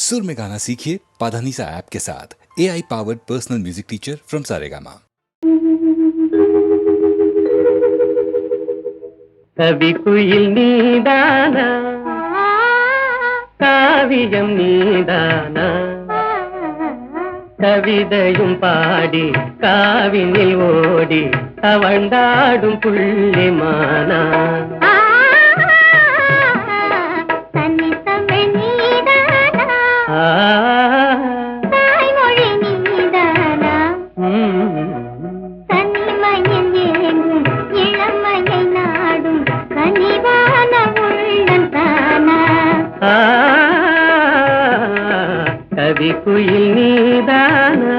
सुर में गाना सीखिए पाधानीसा ऐप के साथ। AI powered personal music teacher from Saregama. कवि कुயில் நீதானா காவியம் நீதானா கவிதையும் பாடி காவினில் ஓடி தவழ்ந்தாடும் புள்ளிமானா தாய்மொழி நீதானா தனிமையில் ஏங்கும் இளமையை நாடும் கனிவான உள்ளம் தானா கவி குயில் நீதானா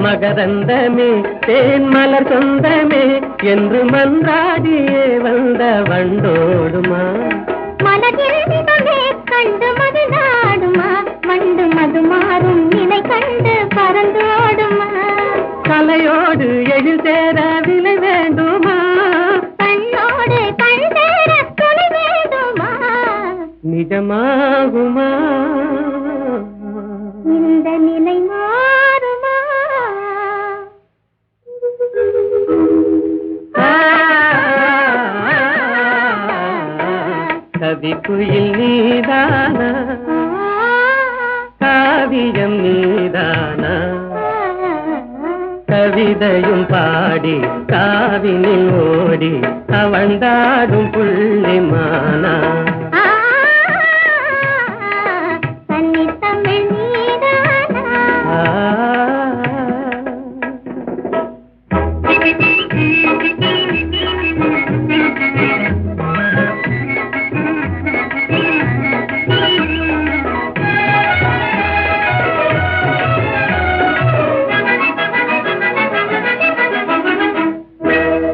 மகரந்தமே தேன் மலர் சொந்தமே என்று மன்றாடியே வந்த வண்டோடுமா மனதிலே கண்டு மது நாடுமா மண்டு மது மாறும் நிலை கண்டு பறந்தோடுமா கலையோடு எழில் சேர விலை வேண்டுமா கண்ணோடு கண் சேர துணை வேண்டுமா நிஜமாகுமா இந்த நிலை மாறுமா கவி குயில் நீதானா காவியம் நீதானா கவிதையும் பாடி காவினில் ஓடி தவழ்ந்தாடும் புள்ளிமானா தன்னித்தமிழ் நீதானா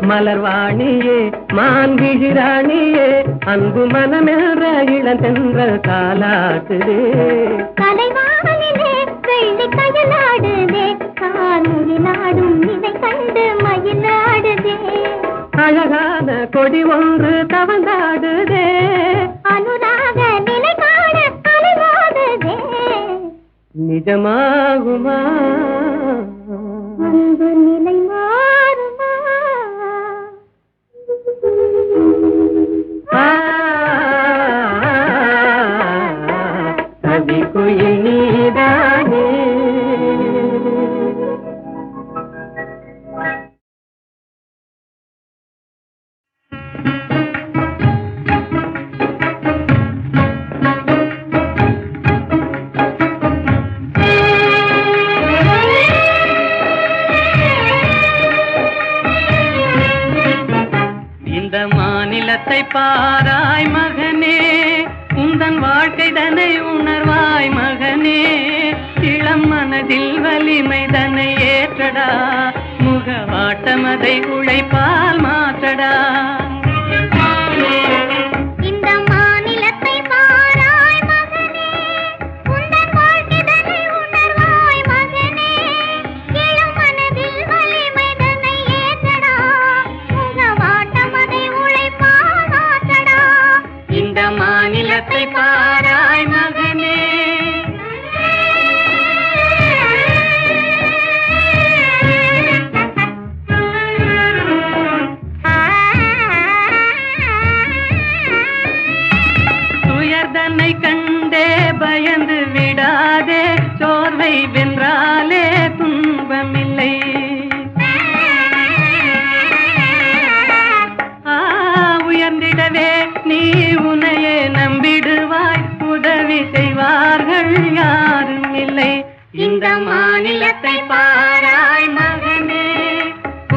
மலர்வாணியே மான்விழிராணியே அன்பு மனமென்ற இளந்தென்றல் காலாட்டுதே கலைவானிலே வெள்ளி கயலாடுதே கார்முகிலாடும் நிலை கண்டு மயிலாடுதே அழகான கொடி ஒன்று தவந்தாடுதே அனுராக நிலை காண அலைவாடுதே நிஜமாகுமா அன்பு நிலை மாறுமா கவி குயில் நீதானே இந்த மாநிலத்தை பாராய் மகனே உந்தன் வாழ்க்கை தன்னை உணர்வாய் மகனே இளம் மனதில் வலிமை தன்னை ஏற்றடா முகவாட்டமதை உழைப்பால் மாற்றடா இந்த மாநிலத்தை பாராய் மகனே உந்தன் வாழ்க்கை தன்னை உணர்வாய் மகனே இளம் மனதில் வலிமை தன்னை ஏற்றடா முகவாட்டமதை உழைப்பால் மாற்றடா இந்த மாநிலத்தை பாராய் மகனே துயர்தன்னை கண்டே பயந்து விடாதே சோர்வை வென்றாலே துன்பமில்லை உயர்ந்திடவே நீ உன்னையே நம்பிடுவாய் உதவி செய்வார்கள் யாரும் இல்லை இந்த மாநிலத்தை பாராய் மகனே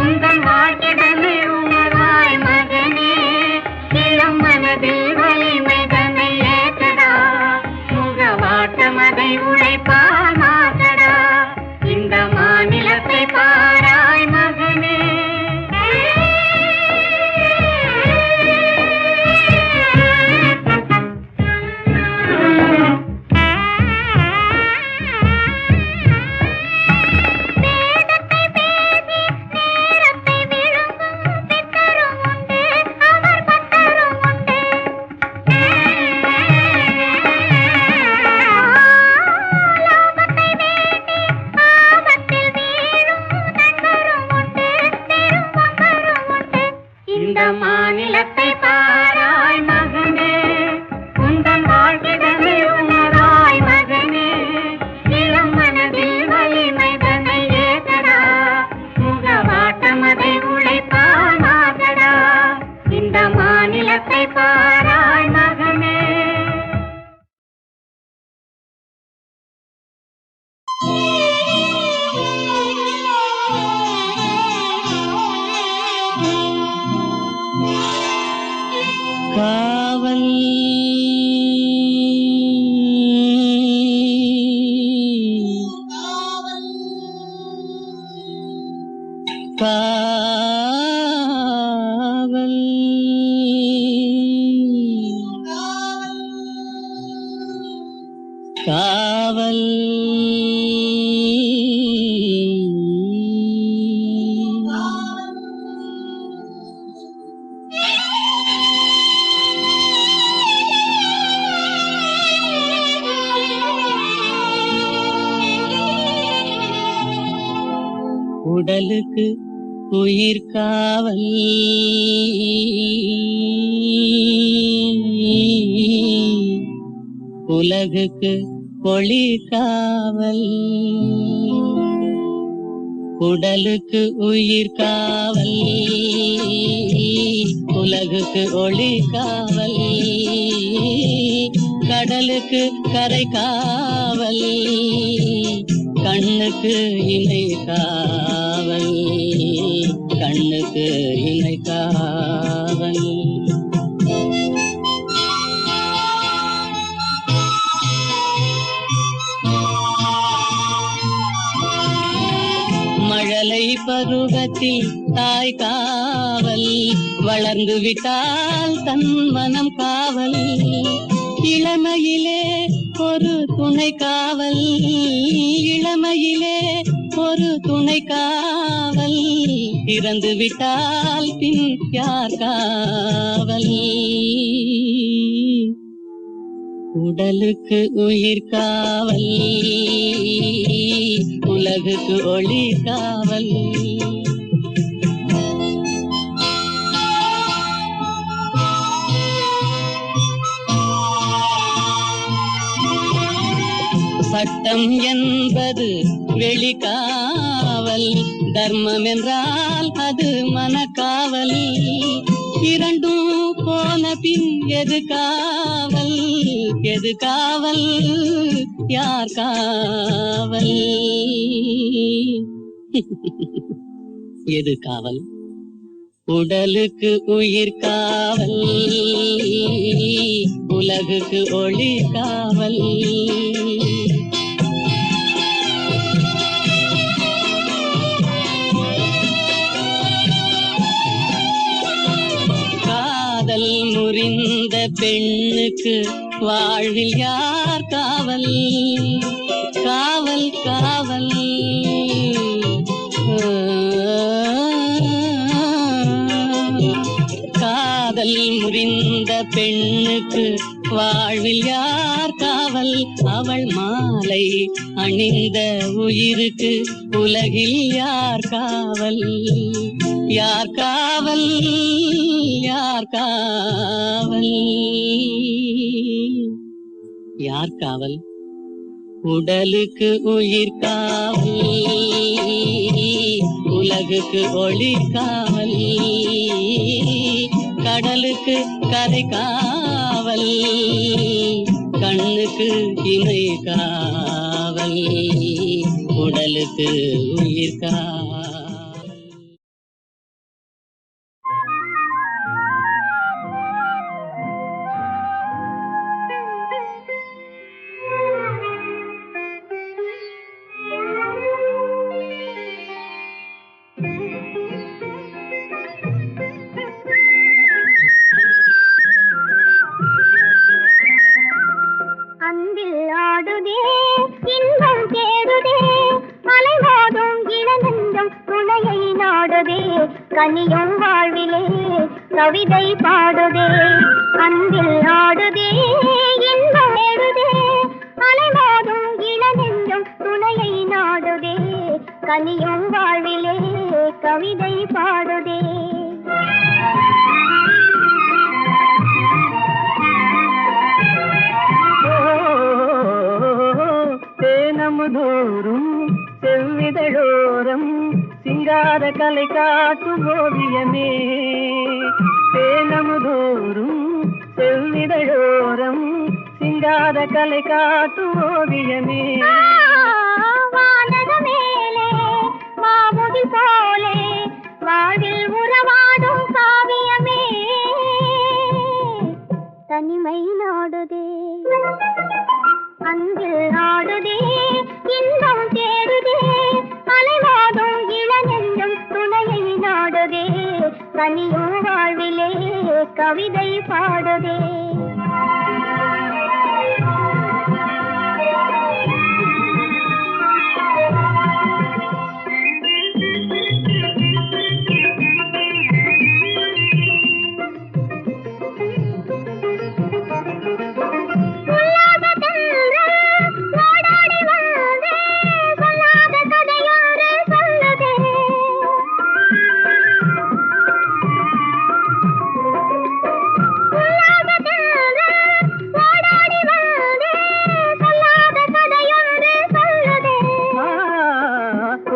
உந்தன் வாழ்க்கைதனை உணர்வாய் மகனே இளம் மனதில் வலிமை தன்னை ஏற்றடா முகவாட்டமதை உழைப்பால் மாற்றடா இந்த மாநிலத்தை பாராய் மகனே மாநிலத்தை பாராய் மகனே, உந்தன் வாழ்விடமே உணராய் மகனே, இளம் மனதில் வலிமை தன்னை ஏகடா, முகவாட்டமதை உழைப்பால் மாகடா, இந்த மாநிலத்தை பாராய் மகனே. காவல் காவல் காவல் உடலுக்கு உயிர் காவல், உலகுக்கு ஒளி காவல். உடலுக்கு உயிர் காவல், உலகுக்கு ஒளி காவல், கடலுக்கு கரை காவல், கண்ணுக்கு இணை காவல், கண்ணுக்கு இணை காவல். மழலை பருவத்தில் தாய் காவல், வளர்ந்து விட்டால் தன் மனம் காவல், இளமையிலே ஒரு துணை காவல், இளமையிலே ஒரு துணை காவல், இறந்து விட்டால் பின் யார் காவல். உடலுக்கு உயிர் காவல், உலகுக்கு ஒளி காவல். சட்டம் என்பது வெளிக்காவல், தர்மம் என்றால் அது மனக்காவல், இரண்டும் போன பின் எது காவல், எது காவல், யார் காவல், எது காவல். உடலுக்கு உயிர் காவல், உலகுக்கு ஒளி காவல். காதல் முறிந்த பெண்ணுக்கு வாழ்வில் யார் காவல், காவல் காவல். காதல் முறிந்த பெண்ணுக்கு வாழ்வில் யார் காவல், அவள் மாலை அணிந்த உயிருக்கு உலகில் யார் காவல், யார் காவல், யார் காவல், யார் காவல். உடலுக்கு உயிர் காவல், உலகுக்கு ஒளி காவல், கடலுக்கு கரை காவல், கண்ணுக்கு இணை காவல், உடலுக்கு உயிர் காவல். கனியும் வாழ்விலே கவிதை பாடுதே, அன்பில் ஆடுதே, இன்பம் எழுதே, அலைமோதும் இளநெஞ்சம் துணையை நாடுதே, கனியும் வாழ்விலே கவிதை பாடுதே. கலை காட்டும் ஓவியமே தேனமுதோறும் செவ்விதழோரம் சிங்காத கலை காட்டும் ஓவியமே வானக மேலே மாமுகில் போலே வாழ்வில் உறவாடும் காவியமே தனிமை நாடுதே அங்கில் ஆடுதே இன்பம் தேடுதே அலைவாடும் இளநெஞ்சம் துணையை நாடுதே தனியும் வாழ்விலே கவிதை பாடுதே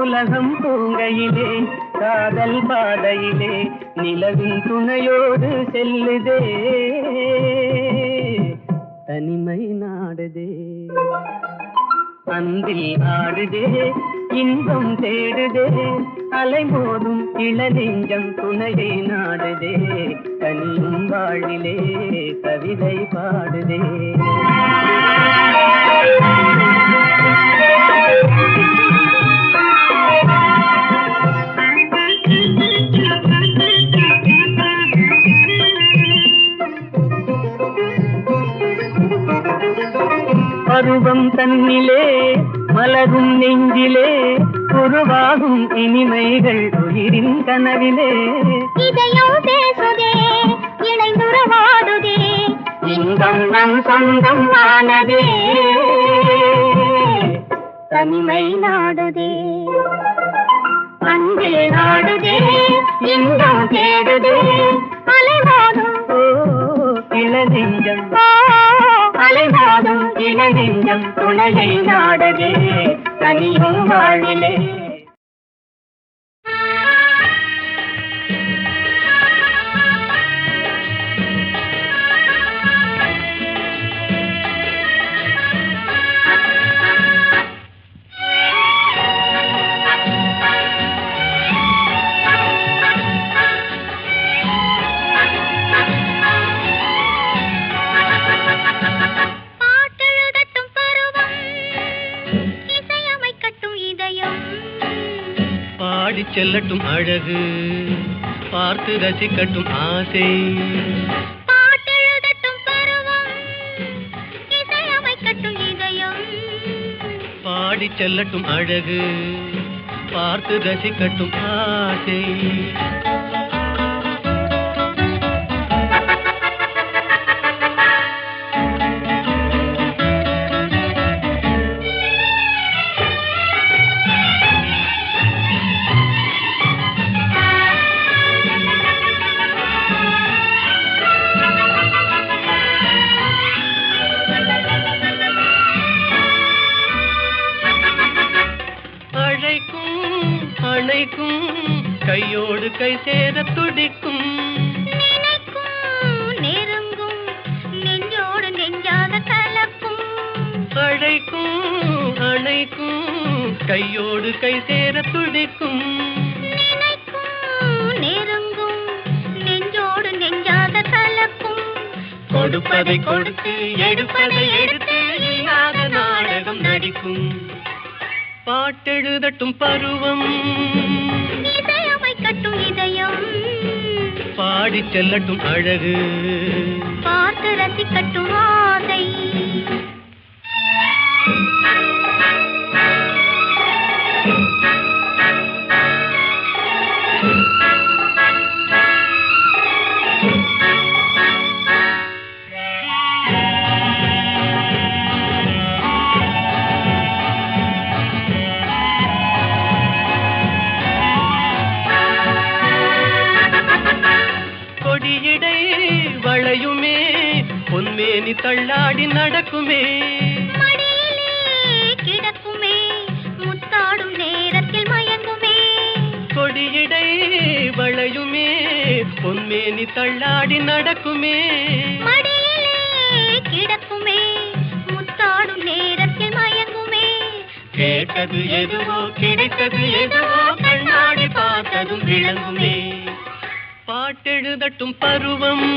உலகம் பூங்கையிலே காதல் பாதையிலே நிலவின் துணையோடு செல்லுதே தனிமை நாடுதே அந்தில் ஆடுதே இன்பம் தேடுதே அலைமோதும் இளநெஞ்சம் துணையை நாடுதே தனியும் வாழிலே கவிதை பாடுதே பருவம் தன்னிலே மலரும் நெஞ்சிலே உருவாகும் இனிமைகள் உயிரின் கனவிலே இதயம் பேசுதே இணைந்துறவாடுதே இன்பம் நம் சொந்தம் ஆனதே தனிமை நாடுதே அன்பில் நாடுதே இன்பம் தேடுதே அலைவாடும் இளநெஞ்சம் அலைவாடும் இளநெஞ்சம் துணையை நாடுதே தனியும் வாழிலே செல்லட்டும் அழகு பார்த்து ரசிக்கட்டும் ஆசை பாட்டெழுதட்டும் பருவம் இசையமைக்கட்டும் இதயம் பாடி செல்லட்டும் அழகு பார்த்து ரசிக்கட்டும் ஆசை கையோடு கை சேர துடிக்கும் நெருங்கும் நெஞ்சோடு நெஞ்சாத கலக்கும் அழைக்கும் அணைக்கும் கையோடு கை சேர துடிக்கும் நெருங்கும் நெஞ்சோடு நெஞ்சாத கலக்கும் கொடுப்பதை கொடுத்து எடுப்பதை எடுத்து இல்லாத நாடகம் நடிக்கும் பாட்டெழுதட்டும் பருவம் இசையமைக்கட்டும் இதயம் பாடி செல்லட்டும் அழகு பார்த்து ரசிக்கட்டும் ஆசை வளையுமே பொன்மேனி தள்ளாடி நடக்குமே மடியிலே கிடக்குமே முத்தாடும் நேரத்தில் மயங்குமே கொடியிட பொன்மேனி தள்ளாடி நடக்குமே, மடியிலே கிடக்குமே, முத்தாடும் நேரத்தில் மயங்குமே. கேட்டது எதுவோ கிடைத்தது எதுவோ, கண்ணாடி பார்த்ததும் விளங்குமே. பாட்டெழுதட்டும் பருவம்,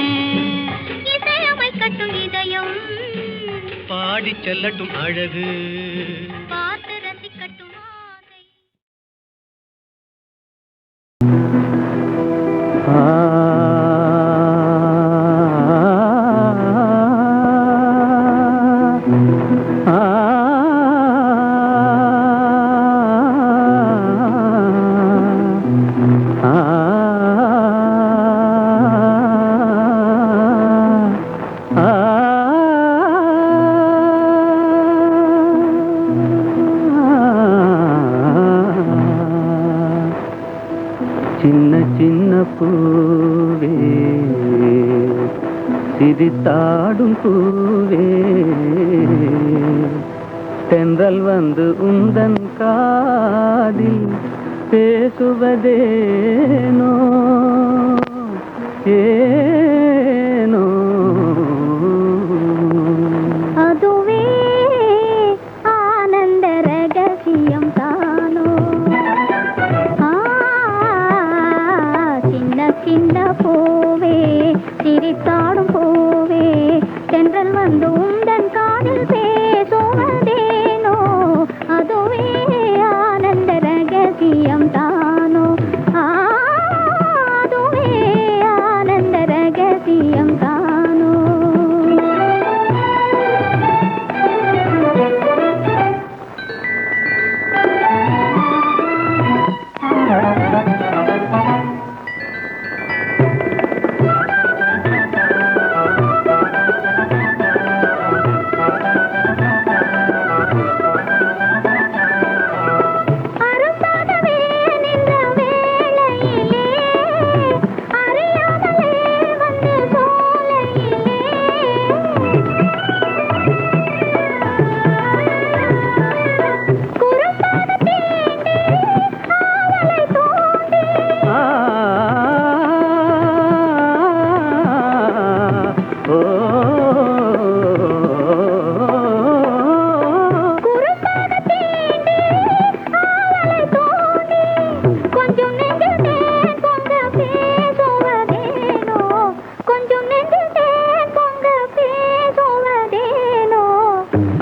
இசையமைக்கட்டும் இதயம், பாடிச் செல்லட்டும் அழகு, பார்த்து ரசிக்கட்டும் ஆசை. சின்ன சின்ன பூவே, சிரித்தாடும் பூவே, தென்றல் வந்து உந்தன் காதில் பேசுவதேனோ ஏனோ. அதுவே ஆனந்த ரகசியம் தானோ. சின்ன சின்ன பூவே, சிரித்தாடும் பூவே, தென்றல் வந்து உந்தன் காதில் பேசுவதேனோ. அதுவே ஆனந்த ரகசியம் தானோ. அதுவே ஆனந்த ரகசியம் தானோ.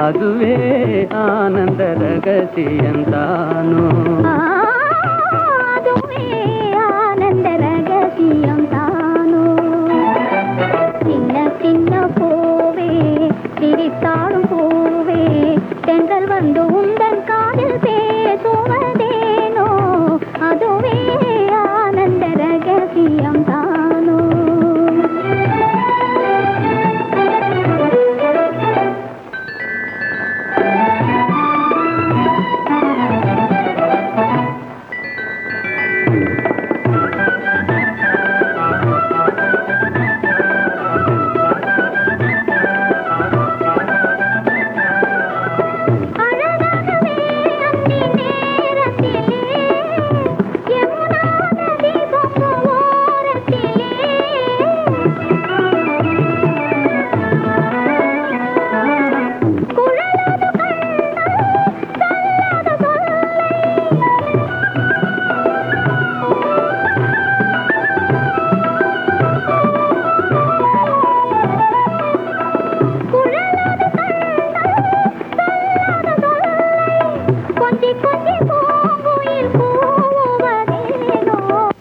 அதுவே ஆனந்த ரகசியம் தானோ. அதுவே ஆனந்த ரகசியம் தானோ. சின்ன சின்ன பூவே, சிரித்தாடும் பூவே, தென்றல் வந்து உந்தன் காதில் பேசுவதேனோ. அதுவே ஆனந்த ரகசியம் தானோ.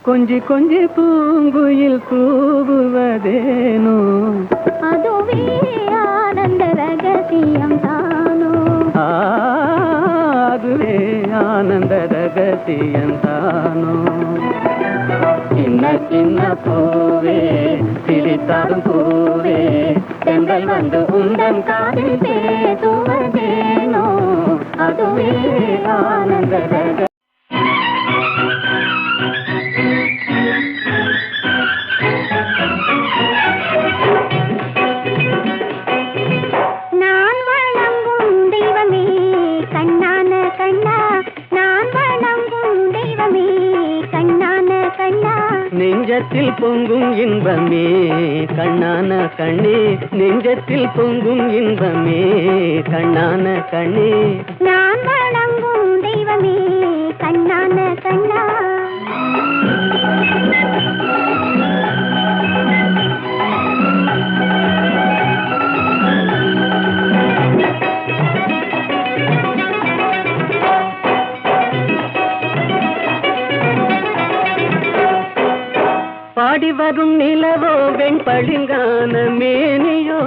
கொஞ்சி கொஞ்சி பூங்குயில் கூவுவதேனோ. அதுவே ஆனந்த ரகசியம் தானோ. அதுவே ஆனந்த ரகசியம் தானோ. சின்ன சின்ன பூவே, சிரித்தாடும் பூவே, தென்றல் வந்து உந்தன் காதில் பேசுவதேனோ. அதுவே ஆனந்த ரகசியம். நெஞ்சத்தில் பொங்கும் இன்பமே கண்ணான கண்ணே, நெஞ்சத்தில் பொங்கும் இன்பமே கண்ணான கண்ணே. நான் வணங்கும் தெய்வமே கண்ணான கண்ணா. பாடி வரும் நிலவோ வெண்பளிங்கான மேனியோ,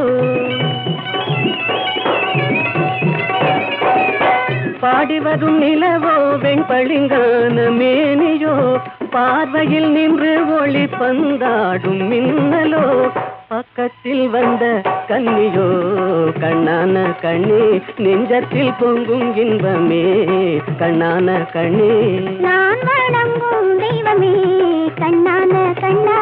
பாடி வரும் நிலவோ வெண்பளிங்கான மேனியோ, பார்வையில் நின்று ஒளி பந்தாடும் மின்னலோ, பக்கத்தில் வந்த கன்னியோ கண்ணான கண்ணே, நெஞ்சத்தில் பொங்கும் இன்பமே கண்ணான கண்ணே. நான் வணங்கும் தெய்வமே கண்ணான கண்ணா.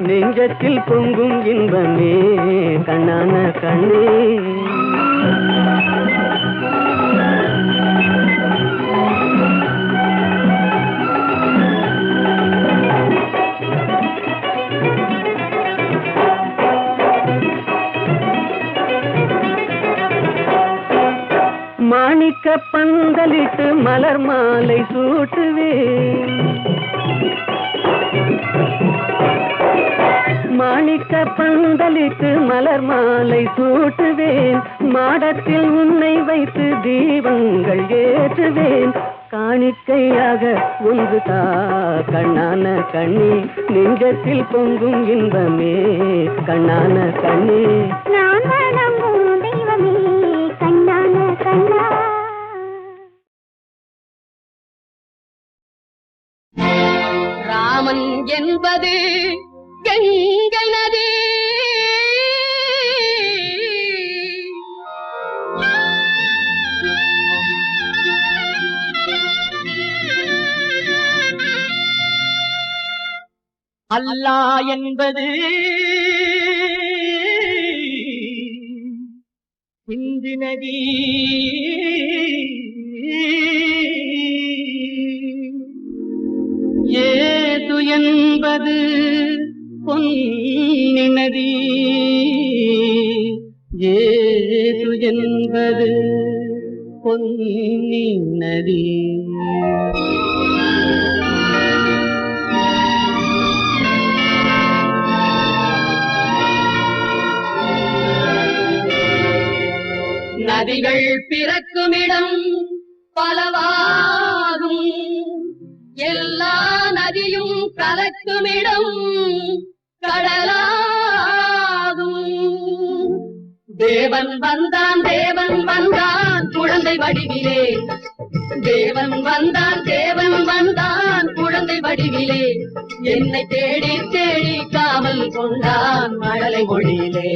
நெஞ்சத்தில் பொங்கும் இன்பமே கண்ணான கண்ணே. மாணிக்க பந்தலிட்டு மலர் மாலை சூட்டுவேன், மாணிக்க பந்தலிட்டு மலர் மாலை சூட்டுவேன், மாடத்தில் உன்னை வைத்து தீபங்கள் ஏற்றுவேன், காணிக்கையாக ஒன்று தா கண்ணான கண்ணே, நெஞ்சத்தில் பொங்கும் இன்பமே கண்ணான கண்ணே. நான் வணங்கும் தெய்வமே கண்ணான கண்ணா. ராமன் என்பது கங்கை நதி, அல்லாஹ் என்பது சிந்து நதி, ஏது என்பது பொன்னி நதி, ஏது என்பது பொன்னி நதி. நதிகள் பிறக்குமிடம் பலவாகும், எல்லா நதியும் கலக்குமிடம் கடலாகும். தேவன் வந்தான் தேவன் வந்தான் குழந்தை வடிவிலே, தேவன் வந்தான் தேவன் வந்தான் குழந்தை வடிவிலே, என்னை தேடி தேடி காவல் கொண்டான் மழலை மொழியிலே.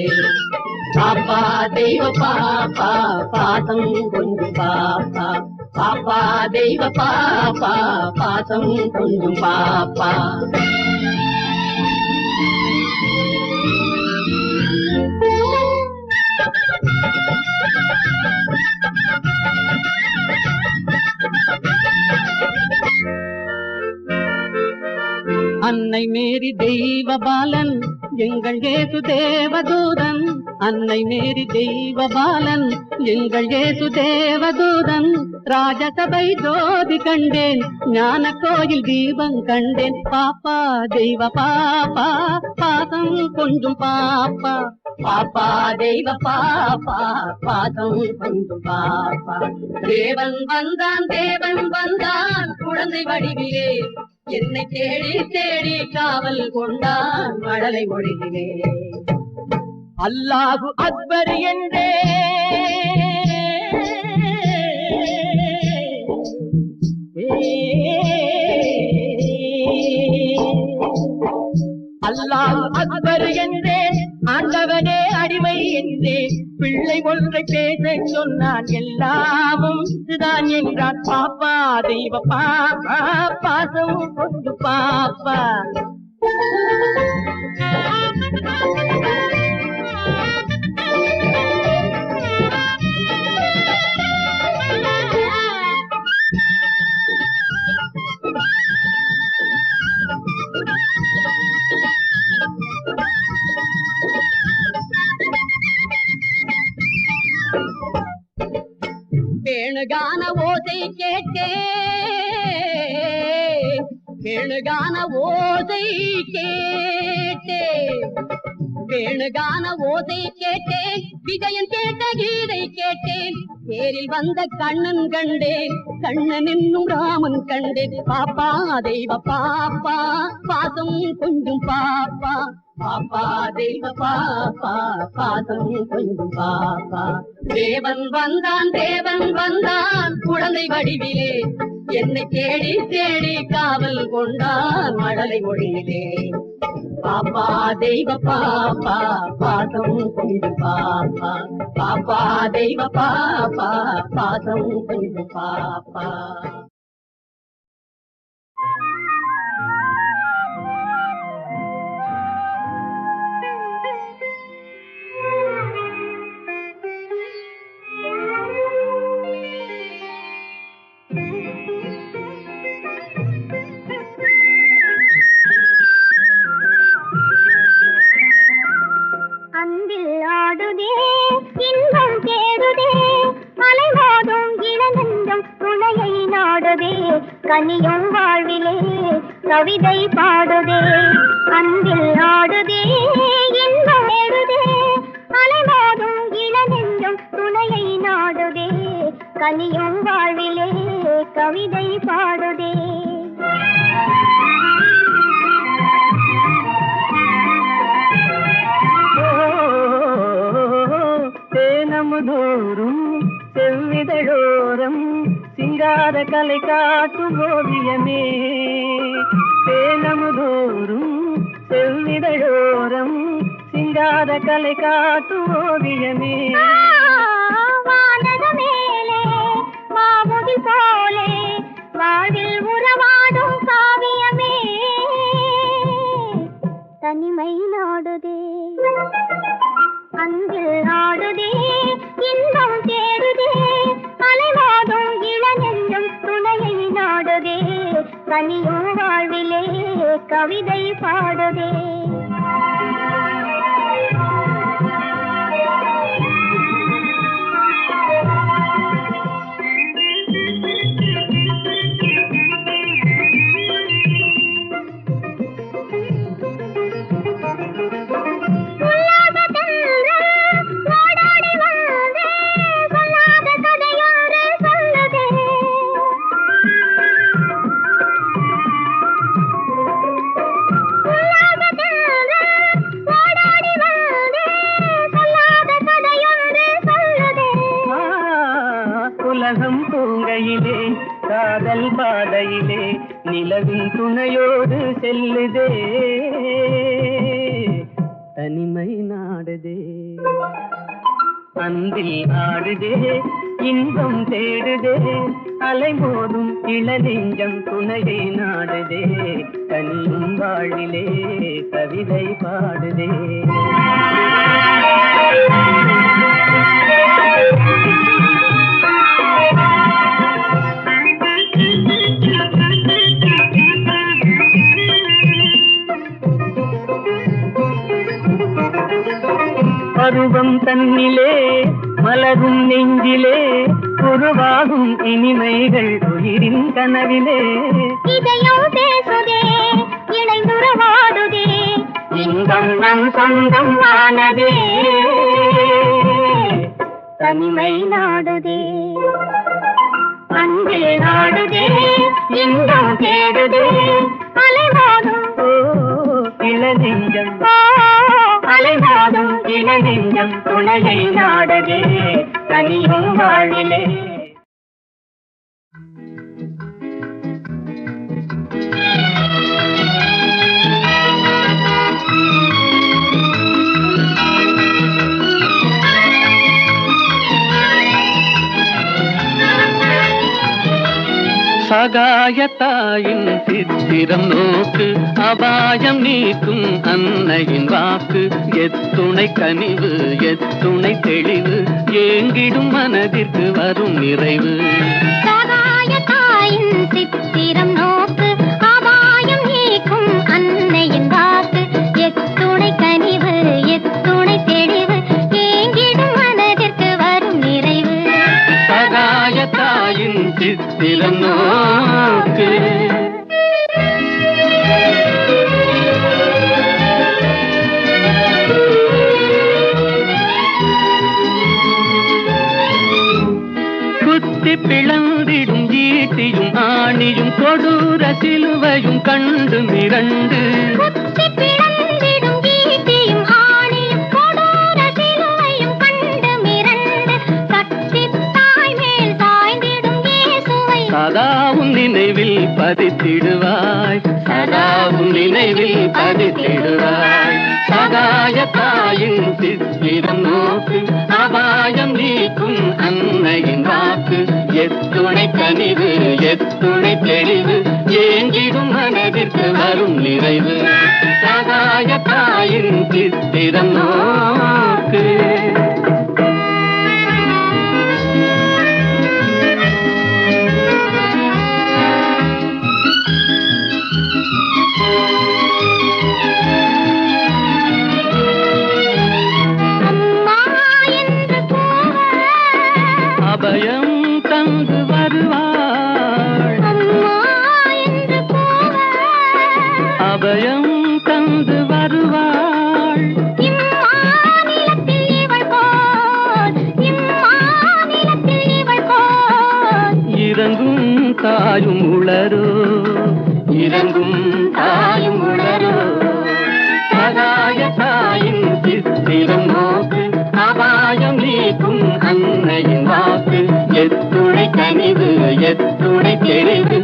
பாப்பா தெய்வ பாப்பா பாசம் கொஞ்சம் பாப்பா, பாப்பா தெய்வ பாப்பா பாசம் கொஞ்சம் பாப்பா. அன்னை மேரி தெய்வ பாலன் எங்கள் இயேசு தேவதூதன், அன்னை மேரி தெய்வ பாலன் எங்கள் இயேசு தேவதூதன். ராஜசபை ஜோதி கண்டேன், ஞான கோயில் தீபம் கண்டேன். பாப்பா தெய்வ பாப்பா பாசம் கொஞ்சம் பாப்பா, பாப்பா தெய்வ பாப்பா பாதம் கொஞ்சம் பாப்பா. தேவன் வந்தான் குழந்தை வடிவிலே என்னை தேடி தேடி காவல் கொண்டான் மழலை மொழியிலே. அல்லாஹு அக்பர் என்றே அல்லாஹ் அக்பர் என்றே ஆண்டவனே அடிமை என்றே பிள்ளை ஒன்றை பேச சொன்னான் எல்லாமும் இதுதான் என்றான். பாப்பா தெய்வ பாப்பா பாசம் கொண்டு பாப்பா. வேணுகான ஓசை கேட்டேன் வேணுகான ஓசை கேட்டேன் வேணுகான ஓசை கேட்டேன் விஜயன் கேட்ட கீதை கேட்டேன். தேரில் வந்த கண்ணன் கண்டேன் கண்ணன் என்னும் ராமன் கண்டேன். பாப்பா தெய்வ பாப்பா பாசம் கொஞ்சம் பாப்பா. பாப்பா தெய்வ பாப்பா பாசம் கொஞ்சம் பாப்பா. தேவன் வந்தான் குழந்தை வடிவிலே என்னை தேடி தேடி காவல் கொண்டான் மழலை மொழியிலே. பாப்பா தெய்வ பாப்பா பாசம் கொஞ்சம் பாப்பா. பாப்பா தெய்வ பாப்பா பாசம் கொஞ்சம் பாப்பா. அன்பில் ஆடுதே இன்பம் தேடுதே அலைமோதும் இளநெஞ்சம் துணையை நாடுதே கனியும் வாழ்விலே கவிதை பாடுதே. அன்பில் ஆடுதே இன்பம் தேடுதே அலைமோதும் இளநெஞ்சம் துணையை நாடுதே கனியும் வாழ்விலே கவிதை பாடுதே. தேனமுதோறும் செவ்விதழோரம் சிங்கார கலை காட்டும் ஓவியமே. தேனமுதோறும் செவ்விதழோரம் சிங்கார கலை காட்டும் ஓவியமே. வானகமேலே மாமுதி போலே வாழ்வில் உறவாடும் காவியமே தனிமை நாடுதே. அன்பில் ஆடுதே இன்பம் தேடுதே அலைமோதும் இளநெஞ்சம் துணையை நாடுதே கனியும் வாழ்விலே கவிதை பாடுதே. உலகம் பூங்கையிலே காதல் பாதையிலே நிலவின் துணையோடு செல்லுதே தனிமை நாடுதே. அன்பில் ஆடுதே இன்பம் தேடுதே அலைமோதும் இளநெஞ்சம் துணையை நாடுதே தனியும் வாழ்விலே கவிதை பாடுதே. பருவம் தன்னிலே மலரும் நெஞ்சிலே உருவாகும் இனிமைகள் உயிரின் கனவிலே இதயம் பேசுதே இணைந்துறவாடுதே இன்பம் நம் சொந்தம் ஆனதே தனிமை நாடுதே அன்பே நாடுதே இன்பம் தேடுதே அலைமோதும் இளநெஞ்சம் அலைமோதும் இளநெஞ்சம் துணையை நாடுதே தனியும் வாழிலே. சகாயத்தாயின் சித்திரம் நோக்கு அபாயம் நீக்கும் அன்னையின் வாக்கு எத்துணை கனிவு எத்துணை தெளிவு ஏங்கிடும் மனதிற்கு வரும் நிறைவு. சகாயத்தாயின் சித்திரம் நோக்கு அபாயம் நீக்கும் அன்னையின் வாக்கு எத்துணை கனிவு எத்துணை தெளிவு ஏங்கிடும் மனதிற்கு வரும் நிறைவு. சகாயத்தாயின் சித்திரம் நோக்கு குத்தி பிளந்திடும் ஈட்டியும் ஆணியும் கொடூர சிலுவையும் கண்டு மிரண்டு குத்தி பிளந்திடும் ஈட்டியும் ஆணியும் கொடூர சிலுவையும் கண்டு மிரண்டு கட்டித் தாய் மேல் சாய்ந்திடும் இயேசுவை சதாவும் நினைவில் பதித்திடுவாய் சதாவும் நினைவில் பதித்திடுவாய். சகாயத்தாயின் சித்திரம் நோக்கு அபாயம் நீக்கும் அன்னையின் வாக்கு எத்துணை கனிவு எத்துணை தெளிவு ஏங்கிடும் மனதிற்கு வரும் நிறைவு. சகாயத்தாயின் சித்திரம் நோக்கு அபயம் தந்து வருவாள் அபயம் தந்து வருவாள். இம்மாநிலத்தில் இவள் போல் இம்மாநிலத்தில் இவள் போல் இறங்கும் தாயும் உளரோ இறங்கும் தாயும் உளரோ. சகாயத்தாயின் சித்திரம் நோக்கு அபாயம் நீக்கும் அன்னையின் வாக்கு எத்துணை கனிவு எத்துணை தெளிவு